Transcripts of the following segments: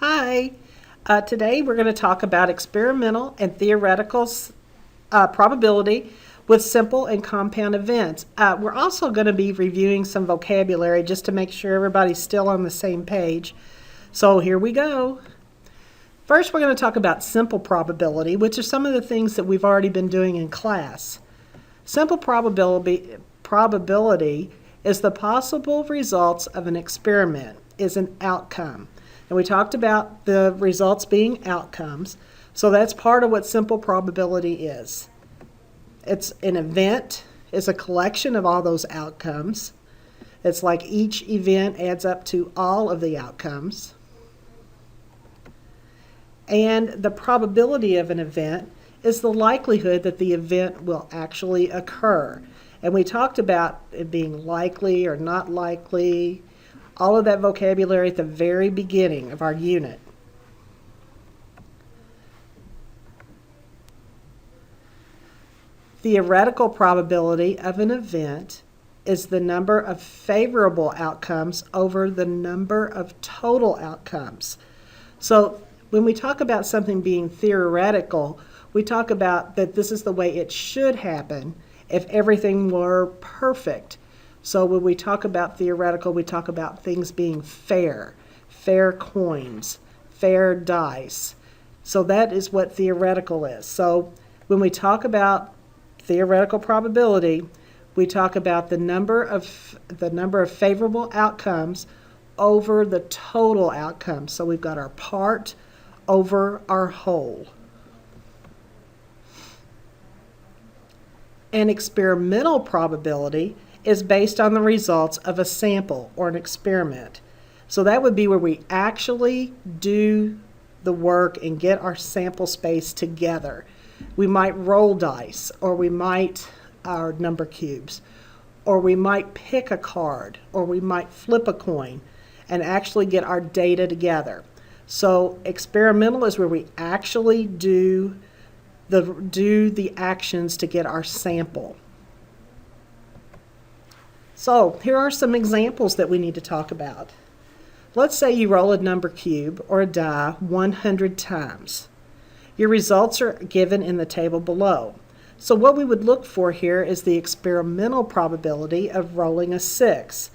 Hi. Today we're going to talk about experimental and theoretical probability with simple and compound events. We're also going to be reviewing some vocabulary just to make sure everybody's still on the same page. So here we go. First, we're going to talk about simple probability, which are some of the things that we've already been doing in class. Simple probability is the possible results of an experiment, is an outcome. And we talked about the results being outcomes. So that's part of what simple probability is. It's an event, it's a collection of all those outcomes. It's like each event adds up to all of the outcomes. And the probability of an event is the likelihood that the event will actually occur. And we talked about it being likely or not likely, all of that vocabulary at the very beginning of our unit. Theoretical probability of an event is the number of favorable outcomes over the number of total outcomes. So when we talk about something being theoretical, we talk about that this is the way it should happen if everything were perfect. So when we talk about theoretical, we talk about things being fair, fair coins, fair dice. So that is what theoretical is. So when we talk about theoretical probability, we talk about the number of favorable outcomes over the total outcomes. So we've got our part over our whole. An experimental probability is based on the results of a sample or an experiment. So that would be where we actually do the work and get our sample space together. We might roll dice, or we might our number cubes, or we might pick a card, or we might flip a coin and actually get our data together. So experimental is where we actually do the actions to get our sample. So here are some examples that we need to talk about. Let's say you roll a number cube or a die 100 times. Your results are given in the table below. So what we would look for here is the experimental probability of rolling a 6.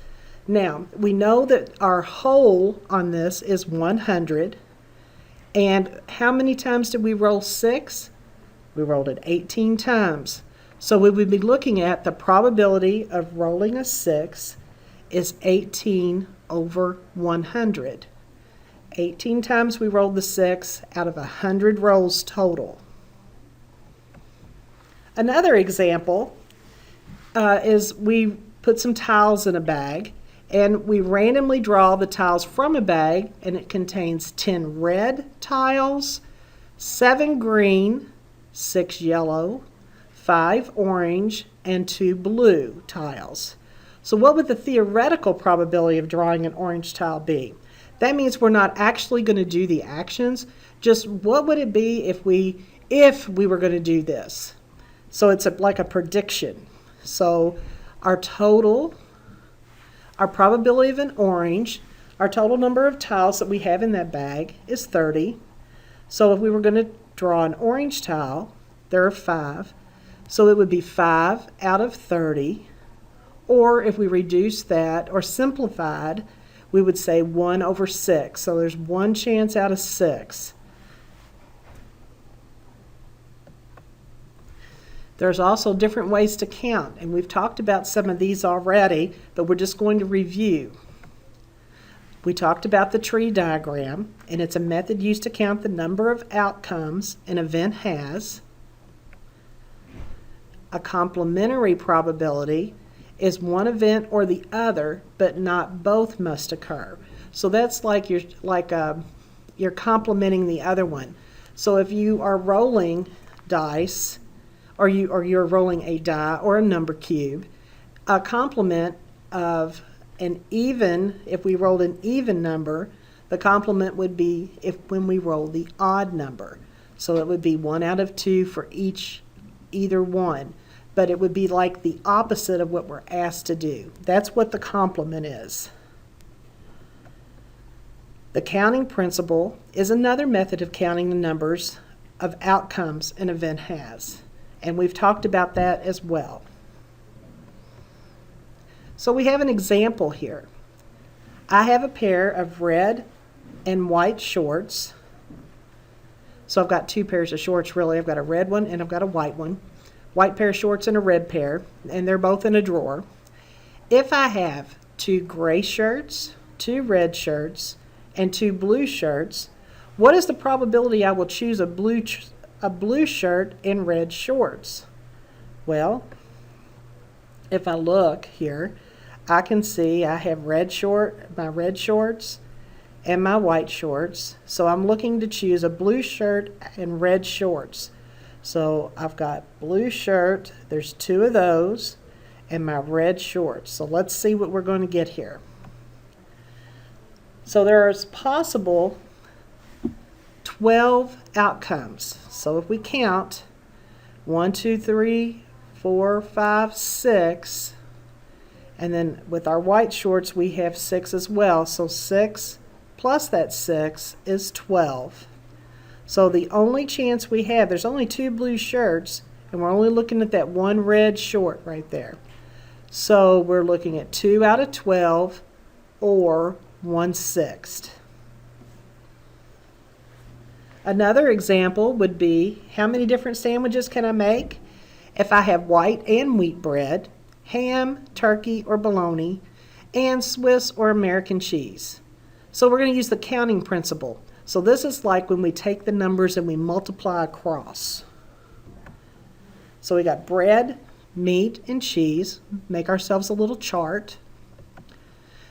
Now, we know that our whole on this is 100. And how many times did we roll 6? We rolled it 18 times. So we would be looking at the probability of rolling a 6 is 18 over 100. 18 times we rolled the 6 out of 100 rolls total. Another example is we put some tiles in a bag, and we randomly draw the tiles from a bag, and it contains 10 red tiles, 7 green, 6 yellow, 5 orange, and 2 blue tiles. So what would the theoretical probability of drawing an orange tile be? That means we're not actually going to do the actions, just what would it be if we were going to do this? So it's like a prediction. So our probability of an orange, our total number of tiles that we have in that bag is 30. So if we were going to draw an orange tile, there are 5. So it would be 5 out of 30. Or if we reduce that or simplified, we would say 1 over 6. So there's 1 chance out of 6. There's also different ways to count, and we've talked about some of these already, but we're just going to review. We talked about the tree diagram, and it's a method used to count the number of outcomes an event has. A complementary probability is one event or the other, but not both must occur. So that's like you're complementing the other one. So if you are rolling dice, or you're rolling a die or a number cube, a complement of an even, if we rolled an even number, the complement would be when we roll the odd number. So it would be 1 out of 2 for either one. But it would be like the opposite of what we're asked to do. That's what the complement is. The counting principle is another method of counting the numbers of outcomes an event has, and we've talked about that as well. So we have an example here. I have a pair of red and white shorts. So I've got two pairs of shorts really. I've got a red one and I've got a white one. White pair of shorts and a red pair, and they're both in a drawer. If I have two gray shirts, two red shirts, and two blue shirts, what is the probability I will choose a blue shirt and red shorts? Well, if I look here, I can see I have my red shorts and my white shorts. So I'm looking to choose a blue shirt and red shorts. So I've got blue shirt, there's two of those, and my red shorts. So let's see what we're going to get here. So there's possible 12 outcomes. So if we count 1, 2, 3, 4, 5, 6, and then with our white shorts we have 6 as well. So 6 plus that 6 is 12. So the only chance we have, there's only two blue shirts, and we're only looking at that one red short right there. So we're looking at 2 out of 12, or 1/6. Another example would be, how many different sandwiches can I make? If I have white and wheat bread, ham, turkey, or bologna, and Swiss or American cheese. So we're going to use the counting principle. So this is like when we take the numbers and we multiply across. So we got bread, meat, and cheese. Make ourselves a little chart.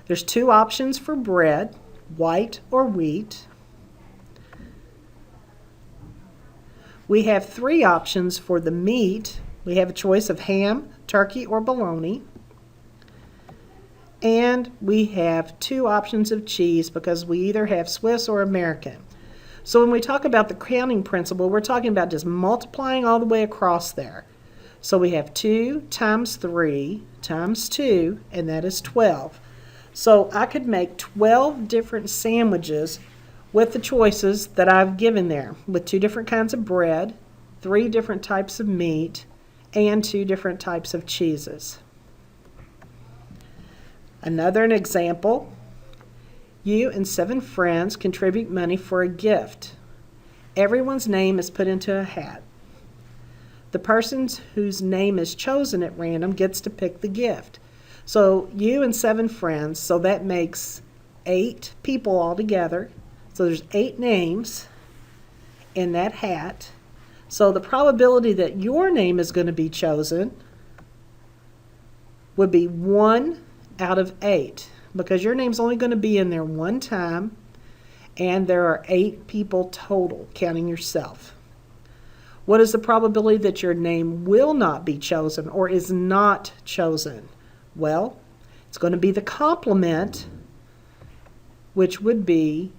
There's two options for bread, white or wheat. We have three options for the meat. We have a choice of ham, turkey, or bologna. And we have two options of cheese because we either have Swiss or American. So when we talk about the counting principle, we're talking about just multiplying all the way across there. So we have 2 times 3 times 2, and that is 12. So I could make 12 different sandwiches with the choices that I've given there, with 2 different kinds of bread, 3 different types of meat, and 2 different types of cheeses. Another example, you and 7 friends contribute money for a gift. Everyone's name is put into a hat. The person whose name is chosen at random gets to pick the gift. So you and 7 friends, so that makes 8 people altogether. So there's 8 names in that hat. So the probability that your name is going to be chosen would be 1 out of 8, because your name's only going to be in there one time, and there are 8 people total, counting yourself. What is the probability that your name will not be chosen or is not chosen? Well, it's going to be the complement, which would be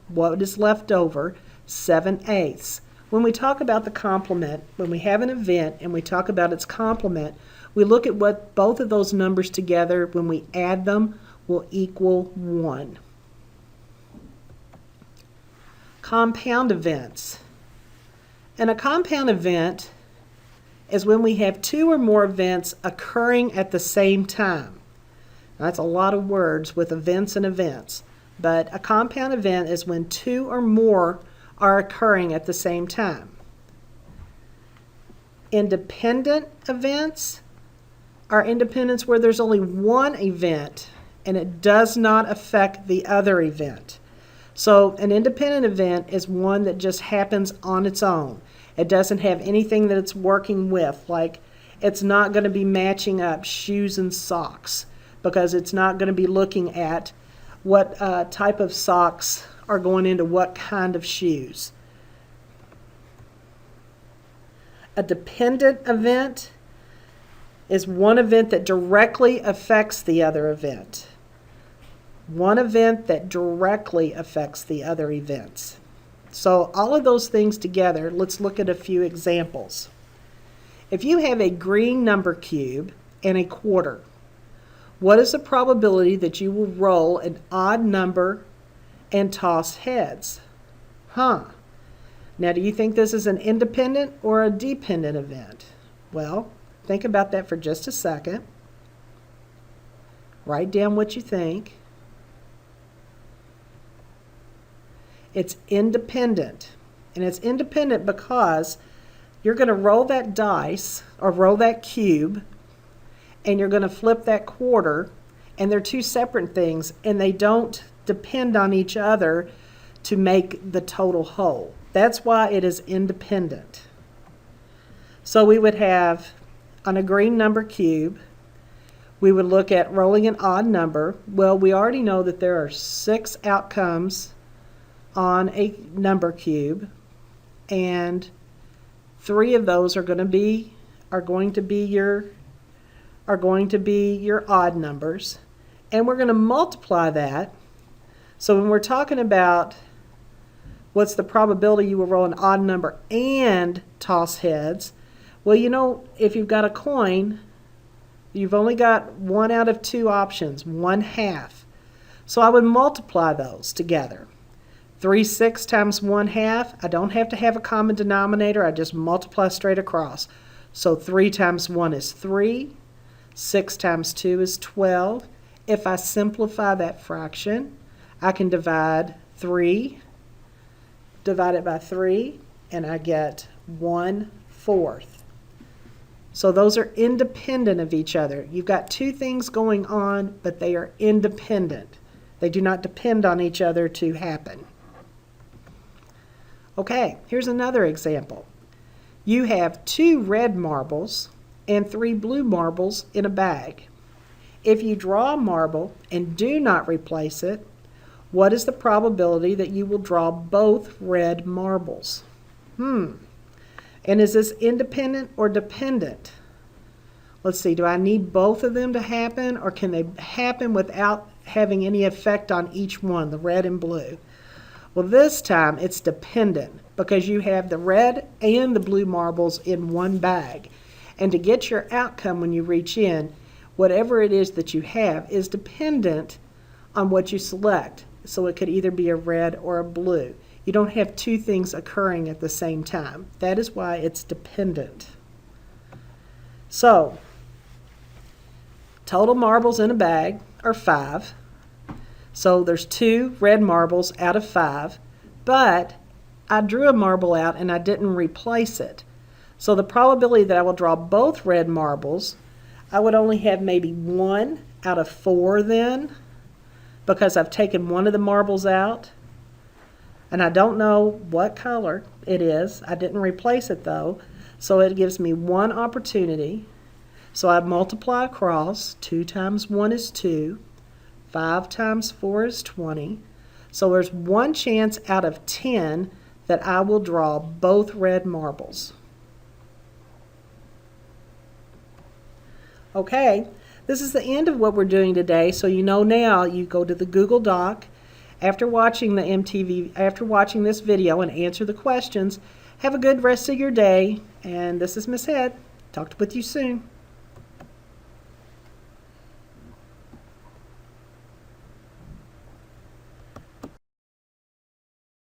what is left over, 7/8. When we talk about the complement, when we have an event and we talk about its complement, we look at what both of those numbers together, when we add them, will equal 1. Compound events. And a compound event is when we have 2 or more events occurring at the same time. Now, that's a lot of words with events and events, but a compound event is when 2 or more are occurring at the same time. Independent events are independents where there's only one event and it does not affect the other event. So an independent event is one that just happens on its own. It doesn't have anything that it's working with, like it's not going to be matching up shoes and socks, because it's not going to be looking at what type of socks are going into what kind of shoes. A dependent event is one event that directly affects the other event. One event that directly affects the other events. So all of those things together, let's look at a few examples. If you have a green number cube and a quarter, what is the probability that you will roll an odd number and toss heads. Huh. Now, do you think this is an independent or a dependent event? Well, think about that for just a second. Write down what you think. It's independent. And it's independent because you're going to roll that dice or roll that cube and you're going to flip that quarter, and they're two separate things and they don't depend on each other to make the total whole. That's why it is independent. So we would have on a green number cube, we would look at rolling an odd number. Well, we already know that there are 6 outcomes on a number cube, and 3 of those are going to be your odd numbers, and we're going to multiply that. So when we're talking about what's the probability you will roll an odd number and toss heads, well, you know, if you've got a coin, you've only got 1 out of 2 options, 1/2. So I would multiply those together. 3/6 times 1/2, I don't have to have a common denominator, I just multiply straight across. So 3 times 1 is 3, 6 times 2 is 12. If I simplify that fraction, I can divide it by 3, and I get 1/4. So those are independent of each other. You've got 2 things going on, but they are independent. They do not depend on each other to happen. Okay, here's another example. You have 2 red marbles and 3 blue marbles in a bag. If you draw a marble and do not replace it, what is the probability that you will draw both red marbles? And is this independent or dependent? Let's see, do I need both of them to happen, or can they happen without having any effect on each one, the red and blue? Well, this time it's dependent because you have the red and the blue marbles in one bag. And to get your outcome when you reach in, whatever it is that you have is dependent on what you select. So it could either be a red or a blue. You don't have 2 things occurring at the same time. That is why it's dependent. So, total marbles in a bag are 5. So there's 2 red marbles out of 5, but I drew a marble out and I didn't replace it. So the probability that I will draw both red marbles, I would only have maybe 1 out of 4 then, because I've taken one of the marbles out, and I don't know what color it is. I didn't replace it though, so it gives me 1 opportunity. So I multiply across. 2 times 1 is 2. 5 times 4 is 20. So there's 1 chance out of 10 that I will draw both red marbles. Okay, this is the end of what we're doing today, so you know now you go to the Google Doc after watching this video and answer the questions. Have a good rest of your day, and this is Miss Head. Talk with you soon.